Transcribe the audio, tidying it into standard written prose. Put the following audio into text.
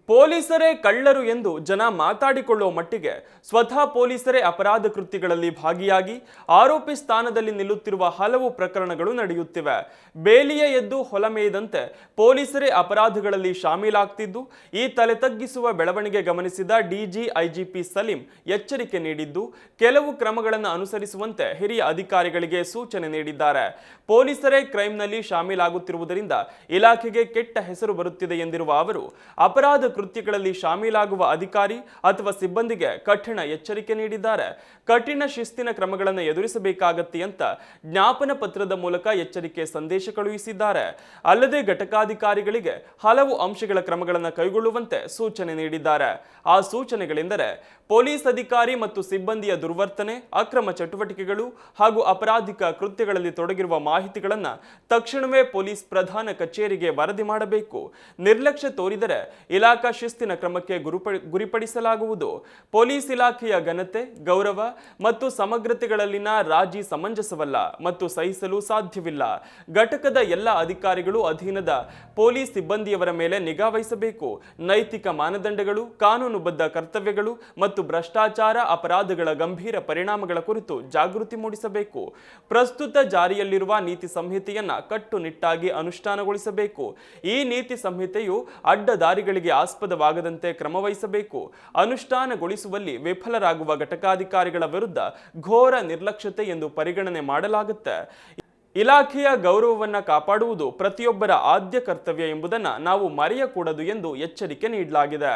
ಪೊಲೀಸರೇ ಕಳ್ಳರು ಎಂದು ಜನ ಮಾತಾಡಿಕೊಳ್ಳುವ ಮಟ್ಟಿಗೆ ಸ್ವತಃ ಪೊಲೀಸರೇ ಅಪರಾಧ ಕೃತ್ಯಗಳಲ್ಲಿ ಭಾಗಿಯಾಗಿ ಆರೋಪಿ ಸ್ಥಾನದಲ್ಲಿ ನಿಲ್ಲುತ್ತಿರುವ ಹಲವು ಪ್ರಕರಣಗಳು ನಡೆಯುತ್ತಿವೆ. ಬೇಲಿಯ ಎದ್ದು ಹೊಲಮೇಯದಂತೆ ಪೊಲೀಸರೇ ಅಪರಾಧಗಳಲ್ಲಿ ಶಾಮೀಲಾಗ್ತಿದ್ದು, ಈ ತಲೆ ತಗ್ಗಿಸುವ ಬೆಳವಣಿಗೆ ಗಮನಿಸಿದ ಡಿಜಿ ಐಜಿಪಿ ಸಲೀಂ ಎಚ್ಚರಿಕೆ ನೀಡಿದ್ದು, ಕೆಲವು ಕ್ರಮಗಳನ್ನು ಅನುಸರಿಸುವಂತೆ ಹಿರಿಯ ಅಧಿಕಾರಿಗಳಿಗೆ ಸೂಚನೆ ನೀಡಿದ್ದಾರೆ. ಪೊಲೀಸರೇ ಕ್ರೈಮ್ನಲ್ಲಿ ಶಾಮೀಲಾಗುತ್ತಿರುವುದರಿಂದ ಇಲಾಖೆಗೆ ಕೆಟ್ಟ ಹೆಸರು ಬರುತ್ತಿದೆ ಎಂದಿರುವ ಅವರು, ಅಪರಾಧ ಕೃತ್ಯಗಳಲ್ಲಿ ಶಾಮೀಲಾಗುವ ಅಧಿಕಾರಿ ಅಥವಾ ಸಿಬ್ಬಂದಿಗೆ ಕಠಿಣ ಎಚ್ಚರಿಕೆ ನೀಡಿದ್ದಾರೆ. ಕಠಿಣ ಶಿಸ್ತಿನ ಕ್ರಮಗಳನ್ನು ಎದುರಿಸಬೇಕಾಗತ್ತೆ ಅಂತ ಜ್ಞಾಪನ ಪತ್ರದ ಮೂಲಕ ಎಚ್ಚರಿಕೆ ಸಂದೇಶ ಕಳುಹಿಸಿದ್ದಾರೆ. ಅಲ್ಲದೆ ಘಟಕಾಧಿಕಾರಿಗಳಿಗೆ ಹಲವು ಅಂಶಗಳ ಕ್ರಮಗಳನ್ನು ಕೈಗೊಳ್ಳುವಂತೆ ಸೂಚನೆ ನೀಡಿದ್ದಾರೆ. ಆ ಸೂಚನೆಗಳೆಂದರೆ ಪೊಲೀಸ್ ಅಧಿಕಾರಿ ಮತ್ತು ಸಿಬ್ಬಂದಿಯ ದುರ್ವರ್ತನೆ, ಅಕ್ರಮ ಚಟುವಟಿಕೆಗಳು ಹಾಗೂ ಅಪರಾಧಿಕ ಕೃತ್ಯಗಳಲ್ಲಿ ತೊಡಗಿರುವ ಮಾಹಿತಿಗಳನ್ನು ತಕ್ಷಣವೇ ಪೊಲೀಸ್ ಪ್ರಧಾನ ಕಚೇರಿಗೆ ವರದಿ ಮಾಡಬೇಕು. ನಿರ್ಲಕ್ಷ್ಯ ತೋರಿದರೆ ಇಲಾಖಾ ಶಿಸ್ತಿನ ಕ್ರಮಕ್ಕೆ ಗುರಿಪಡಿಸಲಾಗುವುದು. ಪೊಲೀಸ್ ಇಲಾಖೆಯ ಘನತೆ, ಗೌರವ ಮತ್ತು ಸಮಗ್ರತೆಗಳಲ್ಲಿನ ರಾಜಿ ಸಮಂಜಸವಲ್ಲ ಮತ್ತು ಸಹಿಸಲು ಸಾಧ್ಯವಿಲ್ಲ. ಘಟಕದ ಎಲ್ಲ ಅಧಿಕಾರಿಗಳು ಅಧೀನದ ಪೊಲೀಸ್ ಸಿಬ್ಬಂದಿಯವರ ಮೇಲೆ ನಿಗಾ ವಹಿಸಬೇಕು. ನೈತಿಕ ಮಾನದಂಡಗಳು, ಕಾನೂನುಬದ್ಧ ಕರ್ತವ್ಯಗಳು ಮತ್ತು ಭ್ರಷ್ಟಾಚಾರ ಅಪರಾಧಗಳ ಗಂಭೀರ ಪರಿಣಾಮಗಳ ಕುರಿತು ಜಾಗೃತಿ ಮೂಡಿಸಬೇಕು. ಪ್ರಸ್ತುತ ಜಾರಿಯಲ್ಲಿರುವ ನೀತಿ ಸಂಹಿತೆಯನ್ನ ಕಟ್ಟುನಿಟ್ಟಾಗಿ ಅನುಷ್ಠಾನಗೊಳಿಸಬೇಕು. ಈ ನೀತಿ ಸಂಹಿತೆಯು ಅಡ್ಡದಾರಿಗಳಿಗೆ ಆಸ್ಪದವಾಗದಂತೆ ಕ್ರಮವಹಿಸಬೇಕು. ಅನುಷ್ಠಾನಗೊಳಿಸುವಲ್ಲಿ ವಿಫಲರಾಗುವ ಘಟಕಾಧಿಕಾರಿಗಳ ವಿರುದ್ಧ ಘೋರ ನಿರ್ಲಕ್ಷ್ಯತೆ ಎಂದು ಪರಿಗಣನೆ ಮಾಡಲಾಗುತ್ತೆ. ಇಲಾಖೆಯ ಗೌರವವನ್ನು ಕಾಪಾಡುವುದು ಪ್ರತಿಯೊಬ್ಬರ ಆದ್ಯ ಕರ್ತವ್ಯ ಎಂಬುದನ್ನು ನಾವು ಮರೆಯಕೂಡದು ಎಂದು ಎಚ್ಚರಿಕೆ ನೀಡಲಾಗಿದೆ.